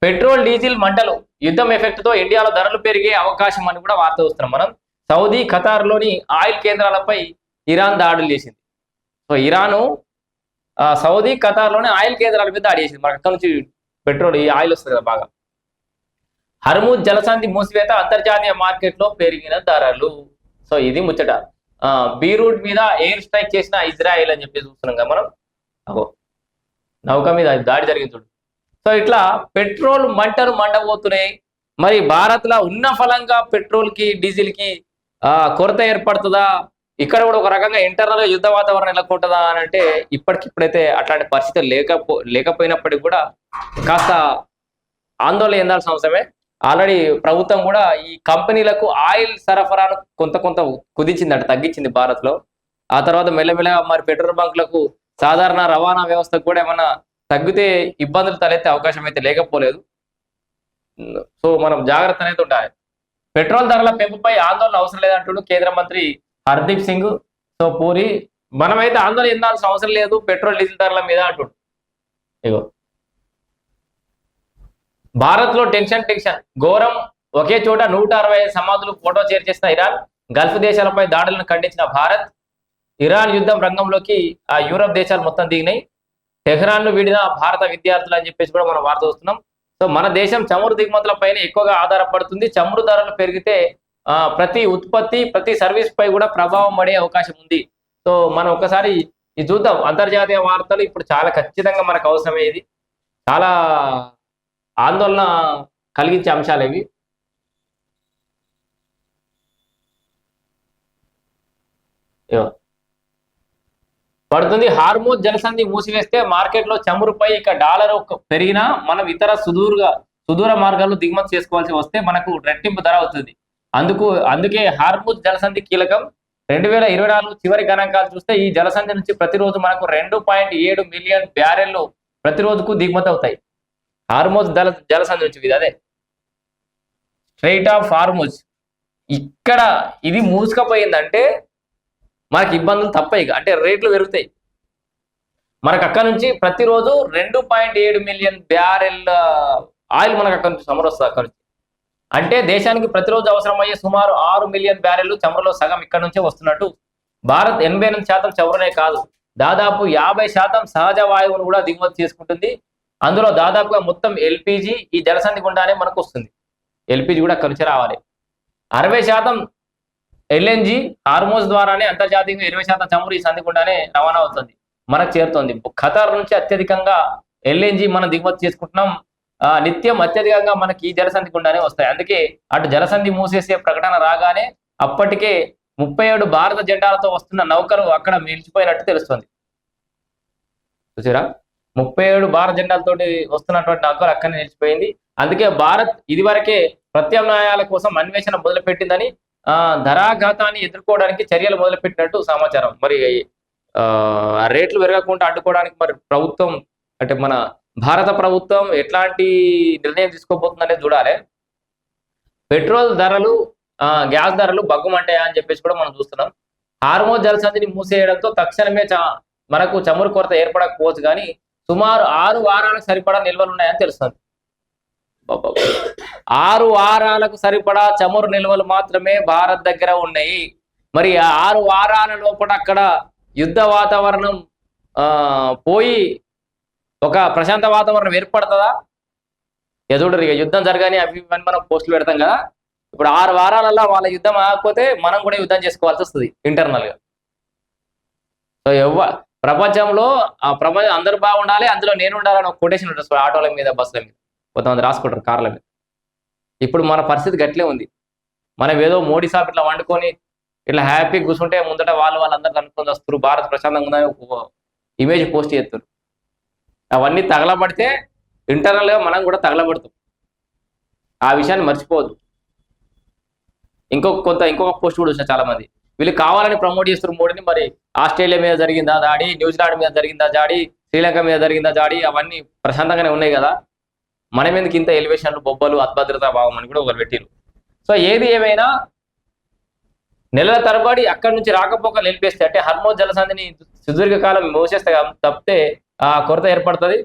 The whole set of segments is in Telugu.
పెట్రోల్ డీజిల్ మంటలు యుద్ధం ఎఫెక్ట్ తో ఇండియాలో ధరలు పెరిగే అవకాశం అని కూడా వార్త వస్తున్నాం మనం. సౌదీ ఖతార్లోని ఆయిల్ కేంద్రాలపై ఇరాన్ దాడులు చేసింది. సో ఇరాను సౌదీ ఖతార్లోని ఆయిల్ కేంద్రాల మీద దాడి చేసింది. మనకు అక్కడ నుంచి పెట్రోల్ ఈ ఆయిల్ వస్తుంది కదా బాగా. హర్ముజ్ జలసంధి మూసివేత అంతర్జాతీయ మార్కెట్లో పెరిగిన ధరలు. సో ఇది ముచ్చట. బీరూట్ మీద ఎయిర్ స్ట్రైక్ చేసిన ఇజ్రాయెల్ అని చెప్పి చూస్తున్నాం కదా మనం. నౌక మీద దాడి జరిగింది చూడు. సో ఇట్లా పెట్రోల్ మంటలు మండబోతున్నాయి. మరి భారత్లో ఉన్న ఫలంగా పెట్రోల్ కి డీజిల్ కి కొరత ఏర్పడుతుందా, ఇక్కడ కూడా ఒక రకంగా ఇంటర్నల్ గా యుద్ధ వాతావరణం నెలకొంటుందా అని అంటే ఇప్పటికిప్పుడైతే అట్లాంటి పరిస్థితులు లేకపోయినప్పటికీ కూడా కాస్త ఆందోళన చెందాల్సిన అవసరమే. ఆల్రెడీ ప్రభుత్వం కూడా ఈ కంపెనీలకు ఆయిల్ సరఫరాను కొంత కుదించిందట, తగ్గించింది భారత్ లో. ఆ తర్వాత మెల్లమెల్లగా మరి పెట్రోల్ బంకులకు సాధారణ రవాణా వ్యవస్థకు కూడా ఏమన్నా తగ్గితే ఇబ్బందులు తలెత్తే అవకాశం అయితే లేకపోలేదు. సో మనం జాగ్రత్త అనేది ఉండాలి. పెట్రోల్ ధరల పెంపుపై ఆందోళన అవసరం లేదంటుడు కేంద్ర మంత్రి హర్దీప్ సింగ్. సో పూరి మనమైతే ఆందోళన చెందాల్సిన అవసరం లేదు పెట్రోల్ డీజిల్ ధరల మీద అంటుడు. ఇగో భారత్ లో టెన్షన్ ఘోరం, ఒకే చోట 165 సమాధులు ఫోటో చేర్చేసిన ఇరాన్, గల్ఫ్ దేశాలపై దాడులను ఖండించిన భారత్. ఇరాన్ యుద్ధం రంగంలోకి యూరప్ దేశాలు మొత్తం దిగినాయి. టెహ్రాన్ ను వీడిన భారత విద్యార్థులు అని చెప్పేసి కూడా మనం వార్త వస్తున్నాం. సో మన దేశం చమురు దిగుమతులపైన ఎక్కువగా ఆధారపడుతుంది. చమురు ధరలు పెరిగితే ప్రతి ఉత్పత్తి ప్రతి సర్వీస్ పై కూడా ప్రభావం పడే అవకాశం ఉంది. సో మనం ఒకసారి ఇది చూద్దాం. అంతర్జాతీయ వార్తలు ఇప్పుడు చాలా ఖచ్చితంగా మనకు అవసరమే. ఇది చాలా ఆందోళన కలిగించే అంశాలు ఇవి. పడుతుంది. హార్మోజ్ జలసంధి మూసివేస్తే మార్కెట్లో చమురుపై ఇక డాలర్ పెరిగినా మనం ఇతర సుదూర మార్గాల్లో దిగుమతి చేసుకోవాల్సి వస్తే మనకు రెట్టింపు ధర అవుతుంది. అందుకే హార్మోజ్ జలసంధి కీలకం. 2024 చివరి గణాంకాలు చూస్తే ఈ జలసంధి నుంచి ప్రతిరోజు మనకు 2.7 మిలియన్ బ్యారెళ్లు ప్రతిరోజుకు దిగుమతి అవుతాయి. హార్మోజ్ జలసంధి నుంచి ఇది అదే స్ట్రైట్ ఆఫ్ హార్మోజ్. ఇక్కడ ఇది మూసుకపోయిందంటే మనకి ఇబ్బందులు తప్పయి, అంటే రేట్లు పెరుగుతాయి. మనకు అక్కడ నుంచి ప్రతిరోజు 2.7 మిలియన్ బ్యారెల్ ఆయిల్ మనకు అక్కడ నుంచి చమురు వస్తుంది. అక్కడ నుంచి అంటే దేశానికి ప్రతిరోజు అవసరమయ్యే సుమారు 6 మిలియన్ బ్యారెళ్లు చమురులో సగం ఇక్కడ నుంచే వస్తున్నట్టు. భారత్ 88% చమురునే కాదు, దాదాపు 50% సహజ వాయువును కూడా దిగుమతి చేసుకుంటుంది. అందులో దాదాపుగా మొత్తం ఎల్పిజి ఈ జలసంధి గుండానే మనకు వస్తుంది. ఎల్పిజి కూడా అక్కడి నుంచి రావాలి. 60% ఎల్ఎన్జి హార్మోజ్ ద్వారానే అంతర్జాతీయంగా 20% చమురు ఈ సంధి గుండానే రవాణా అవుతుంది, మనకు చేరుతోంది. ఖతార్ నుంచి అత్యధికంగా ఎల్ఎన్జి మనం దిగుమతి చేసుకుంటున్నాం. నిత్యం అత్యధికంగా మనకి ఈ జలసంధి గుండానే వస్తాయి. అందుకే అటు జలసంధి మూసేసే ప్రకటన రాగానే అప్పటికే 37 భారత జెండాలతో వస్తున్న నౌకలు అక్కడ నిలిచిపోయినట్టు తెలుస్తుంది. చూసారా, 37 భారత జెండాలతోటి వస్తున్నటువంటి నౌకలు అక్కడనే నిలిచిపోయింది. అందుకే భారత్ ఇదివరకే ప్రత్యామ్నాయాల కోసం అన్వేషణ మొదలుపెట్టిందని, ధరాఘాతాన్ని ఎదుర్కోవడానికి చర్యలు మొదలుపెట్టినట్టు సమాచారం. మరి రేట్లు పెరగకుండా అడ్డుకోవడానికి మరి ప్రభుత్వం అంటే మన భారత ప్రభుత్వం ఎట్లాంటి నిర్ణయం తీసుకోబోతుందనేది చూడాలి. పెట్రోల్ ధరలు గ్యాస్ ధరలు బగ్గుమంటాయా అని చెప్పేసి కూడా మనం చూస్తున్నాం. హార్మోజ్ జలసంధిని మూసేయడంతో తక్షణమే మనకు చమురు కొరత ఏర్పడకపోవచ్చు, కానీ సుమారు 6 వారాలకు సరిపడా నిల్వలు ఉన్నాయని తెలుస్తుంది. 6 వారాలకు సరిపడా చమురు నిల్వలు మాత్రమే భారత్ దగ్గర ఉన్నాయి. మరి 6 వారాల లోపల అక్కడ యుద్ధ వాతావరణం పోయి ఒక ప్రశాంత వాతావరణం ఏర్పడుతుందా? ఎదుడు యుద్ధం జరగాని అవి మనం పోస్టులు పెడతాం కదా. ఇప్పుడు 6 వారాలలో వాళ్ళ యుద్ధం ఆగకపోతే మనం కూడా యుద్ధం చేసుకోవాల్సి వస్తుంది ఇంటర్నల్ గా. సో ప్రపంచంలో ప్రపంచం అందరూ బాగుండాలి, అందులో నేను ఉండాలని ఒక కొటేషన్ ఉంటుంది ఆటోల మీద బస్సుల మీద కొంతమంది రాసుకుంటారు, కార్ల మీద. ఇప్పుడు మన పరిస్థితి గట్లే ఉంది. మనం ఏదో మోడీ సాబ్ ఇట్లా వండుకొని ఇట్లా హ్యాపీగా కూర్చుంటే ముందట వాళ్ళందరూ అనుకుని వస్తారు, భారత్ ప్రశాంతంగా ఉందని ఇమేజ్ పోస్ట్ చేస్తారు. అవన్నీ తగలబడితే ఇంటర్నల్ గా మనం కూడా తగలబడతాం. ఆ విషయాన్ని మర్చిపోవద్దు. ఇంకొక పోస్ట్ కూడా వచ్చిన చాలా మంది వీళ్ళు కావాలని ప్రమోట్ చేస్తారు మోడీని. మరి ఆస్ట్రేలియా మీద జరిగిందా దాడి, న్యూజిలాండ్ మీద జరిగిందా దాడి, శ్రీలంక మీద జరిగిందా దాడి, అవన్నీ ప్రశాంతంగానే ఉన్నాయి కదా. మనం ఎందుకు ఇంత ఎలివేషన్లు, బొబ్బలు, అభద్రతా భావం అని కూడా ఒకరు పెట్టిరు. సో ఏది ఏమైనా నెలల తరబడి అక్కడి నుంచి రాకపోకలు నిలిపేస్తే అంటే హర్మోజ్ జలసంధిని సుదీర్ఘకాలం మోసేస్తే తప్పితే కొరత ఏర్పడుతుంది.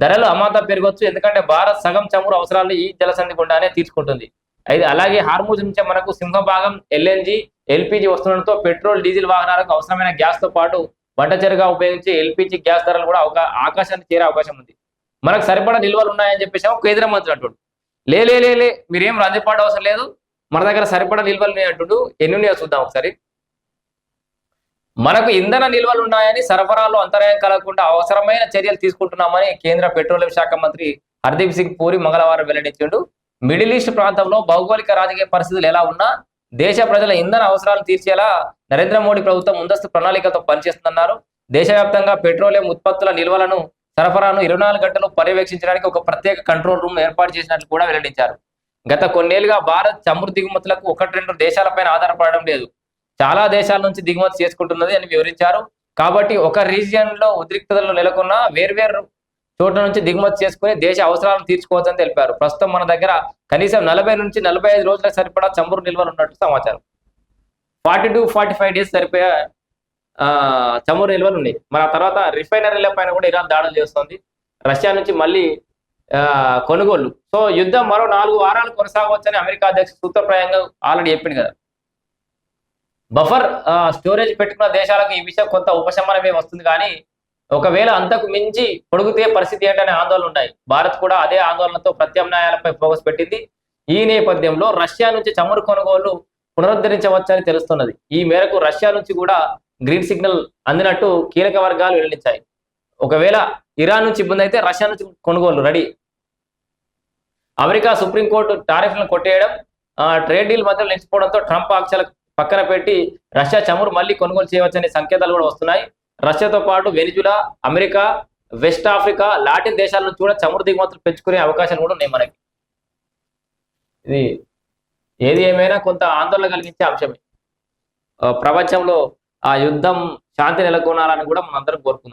ధరలు అమాంతం పెరగొచ్చు, ఎందుకంటే భారత్ సగం చమురు అవసరాలను ఈ జలసంధి గుండానే తీర్చుకుంటుంది. అయితే అలాగే హార్మూజ్ నుంచే మనకు సింహభాగం ఎల్ఎన్జి, ఎల్పిజి వస్తుండటంతో పెట్రోల్, డీజిల్ వాహనాలకు అవసరమైన గ్యాస్ తో పాటు వంటచెరుగా ఉపయోగించే ఎల్పిజి గ్యాస్ ధరలు కూడా ఆకాశాన్ని చేరే అవకాశం ఉంది. మనకు సరిపడా నిల్వలు ఉన్నాయని చెప్పేసి కేంద్ర మంత్రి అంటుడు. లే లే లే లే మీరేం రందిపాటు అవసరం లేదు, మన దగ్గర సరిపడా నిల్వలు ఉన్నాయి అంటుడు. ఎన్ని ఉన్నాయో చూద్దాం ఒకసారి. మనకు ఇంధన నిల్వలు ఉన్నాయని, సరఫరాలో అంతరాయం కలగకుండా అవసరమైన చర్యలు తీసుకుంటున్నామని కేంద్ర పెట్రోలియం శాఖ మంత్రి హర్దీప్ సింగ్ పూరి మంగళవారం వెల్లడించాడు. మిడిల్ ఈస్ట్ ప్రాంతంలో భౌగోళిక రాజకీయ పరిస్థితులు ఎలా ఉన్నా దేశ ప్రజల ఇంధన అవసరాలు తీర్చేలా నరేంద్ర మోడీ ప్రభుత్వం ముందస్తు ప్రణాళికతో పనిచేస్తుందన్నారు. దేశవ్యాప్తంగా పెట్రోలియం ఉత్పత్తుల నిల్వలను, సరఫరాను 24 గంటలు పర్యవేక్షించడానికి ఒక ప్రత్యేక కంట్రోల్ రూమ్ ఏర్పాటు చేసినట్లు కూడా వెల్లడించారు. గత కొన్నేళ్లుగా భారత్ చమురు దిగుమతులకు 1-2 దేశాలపైన ఆధారపడడం లేదు, చాలా దేశాల నుంచి దిగుమతి చేసుకుంటున్నది అని వివరించారు. కాబట్టి ఒక రీజియన్ లో ఉద్రిక్తతలు నెలకొన్న వేర్వేరు చోట్ల నుంచి దిగుమతి చేసుకుని దేశ అవసరాలను తీర్చుకోవచ్చని తెలిపారు. ప్రస్తుతం మన దగ్గర కనీసం 40 నుంచి 45 రోజులకు సరిపడా చమురు నిల్వలు ఉన్నట్టు సమాచారం. 40 to 45 డేస్ సరిపోయే చమురు నిల్వలు ఉన్నాయి. మన తర్వాత రిఫైనరీల పైన కూడా ఇరాన్ దాడులు చేస్తుంది. రష్యా నుంచి మళ్ళీ కొనుగోళ్లు. సో యుద్ధం మరో 4 వారాలు కొనసాగవచ్చని అమెరికా అధ్యక్షుడు సూత్రప్రాయంగా ఆల్రెడీ చెప్పింది కదా. బఫర్ స్టోరేజ్ పెట్టుకున్న దేశాలకు ఈ విషయం కొంత ఉపశమనమే వస్తుంది, కానీ ఒకవేళ అంతకు మించి పొడిగితే పరిస్థితి ఏంటనే ఆందోళనలు ఉన్నాయి. భారత్ కూడా అదే ఆందోళనతో ప్రత్యామ్నాయాలపై ఫోకస్ పెట్టింది. ఈ నేపథ్యంలో రష్యా నుంచి చమురు కొనుగోలు పునరుద్ధరించవచ్చని తెలుస్తున్నది. ఈ మేరకు రష్యా నుంచి కూడా గ్రీన్ సిగ్నల్ అందినట్టు కీలక వర్గాలు వెల్లడించాయి. ఒకవేళ ఇరాన్ నుంచి ఇబ్బంది అయితే రష్యా నుంచి కొనుగోలు రెడీ. అమెరికా సుప్రీంకోర్టు టారిఫ్లను కొట్టేయడం, ట్రేడ్ డీల్ మధ్యలో నిలిచిపోవడంతో ట్రంప్ ఆంక్షల పక్కన పెట్టి రష్యా చమురు మళ్ళీ కొనుగోలు చేయవచ్చనే సంకేతాలు కూడా వస్తున్నాయి. రష్యాతో పాటు Venezuela, America, west Africa, Latin దేశాల నుంచి కూడా చమురు దిగుమతులు పెంచుకునే అవకాశాలు కూడా ఉన్నాయి మనకి. ఇది ఏది ఏమైనా కొంత ఆందోళన కలిగించే అంశమే. ప్రపంచంలో ఆ యుద్ధం శాంతి నెలకొనాలని కూడా మనం అందరం కోరుకుందాం.